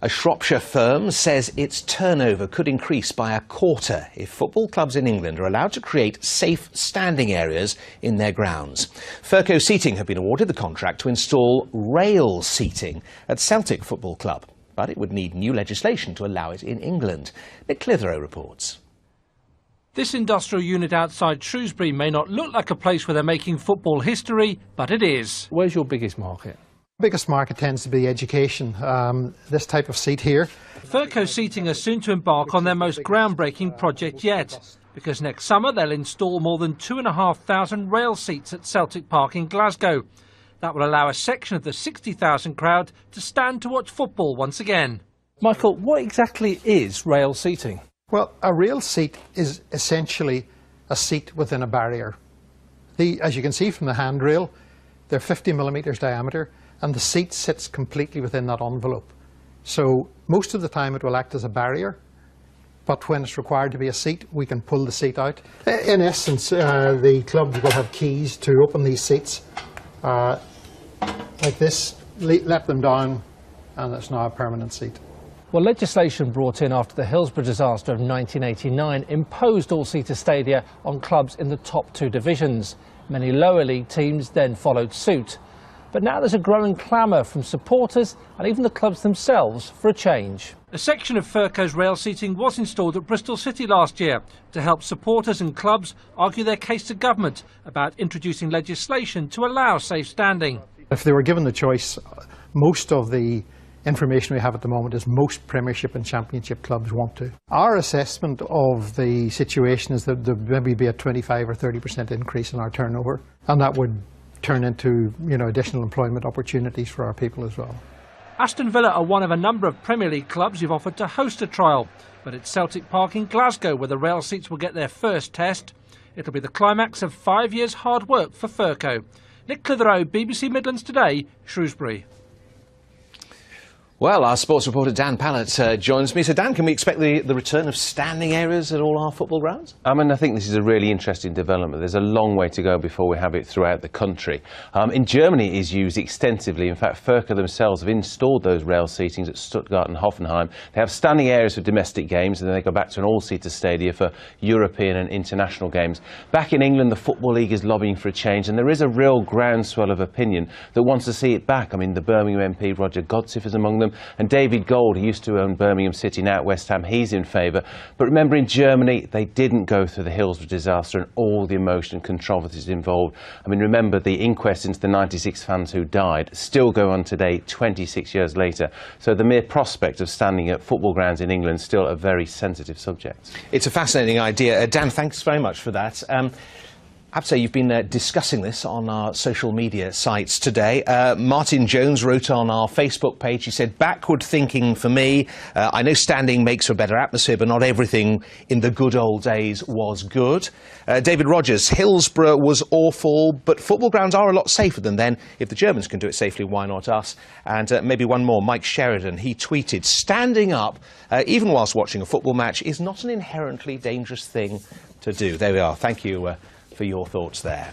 A Shropshire firm says its turnover could increase by a quarter if football clubs in England are allowed to create safe standing areas in their grounds. Ferco Seating have been awarded the contract to install rail seating at Celtic Football Club, but it would need new legislation to allow it in England. Nick Clitheroe reports. This industrial unit outside Shrewsbury may not look like a place where they're making football history, but it is. Where's your biggest market? Biggest market tends to be education. This type of seat here. Ferco Seating are soon to embark on their most groundbreaking project yet, because next summer they'll install more than 2,500 rail seats at Celtic Park in Glasgow. That will allow a section of the 60,000 crowd to stand to watch football once again. Michael, what exactly is rail seating? Well, a rail seat is essentially a seat within a barrier. As you can see from the handrail, they're 50 millimetres diameter, and the seat sits completely within that envelope. So most of the time it will act as a barrier, but when it's required to be a seat, we can pull the seat out. In essence, the clubs will have keys to open these seats like this, let them down, and it's now a permanent seat. Well, legislation brought in after the Hillsborough disaster of 1989 imposed all-seater stadia on clubs in the top two divisions. Many lower league teams then followed suit. But now there's a growing clamour from supporters and even the clubs themselves for a change. A section of Ferco's rail seating was installed at Bristol City last year to help supporters and clubs argue their case to government about introducing legislation to allow safe standing. If they were given the choice, most of the information we have at the moment is most Premiership and Championship clubs want to. Our assessment of the situation is that there maybe be a 25 or 30% increase in our turnover, and that would turn into, additional employment opportunities for our people as well. Aston Villa are one of a number of Premier League clubs who've offered to host a trial, but it's Celtic Park in Glasgow where the rail seats will get their first test. It'll be the climax of 5 years' hard work for Ferco. Nick Clitheroe, BBC Midlands Today, Shrewsbury. Well, our sports reporter Dan Pallett joins me. So, Dan, can we expect the return of standing areas at all our football grounds? I think this is a really interesting development. There's a long way to go before we have it throughout the country. In Germany, it is used extensively. In fact, Ferco themselves have installed those rail seatings at Stuttgart and Hoffenheim. They have standing areas for domestic games, and then they go back to an all-seater stadia for European and international games. Back in England, the Football League is lobbying for a change, and there is a real groundswell of opinion that wants to see it back. The Birmingham MP, Roger Godsiff, is among them. And David Gold, who used to own Birmingham City, now at West Ham, he's in favour. But remember, in Germany, they didn't go through the Hillsborough disaster and all the emotion and controversies involved. Remember, the inquest into the 96 fans who died still go on today, 26 years later. So the mere prospect of standing at football grounds in England is still a very sensitive subject. It's a fascinating idea. Dan, thanks very much for that. I have to say, you've been discussing this on our social media sites today. Martin Jones wrote on our Facebook page, he said, backward thinking for me. I know standing makes for a better atmosphere, but not everything in the good old days was good. David Rogers, Hillsborough was awful, but football grounds are a lot safer than then. If the Germans can do it safely, why not us? And maybe one more, Mike Sheridan, he tweeted, standing up, even whilst watching a football match, is not an inherently dangerous thing to do. There we are. Thank you for your thoughts there.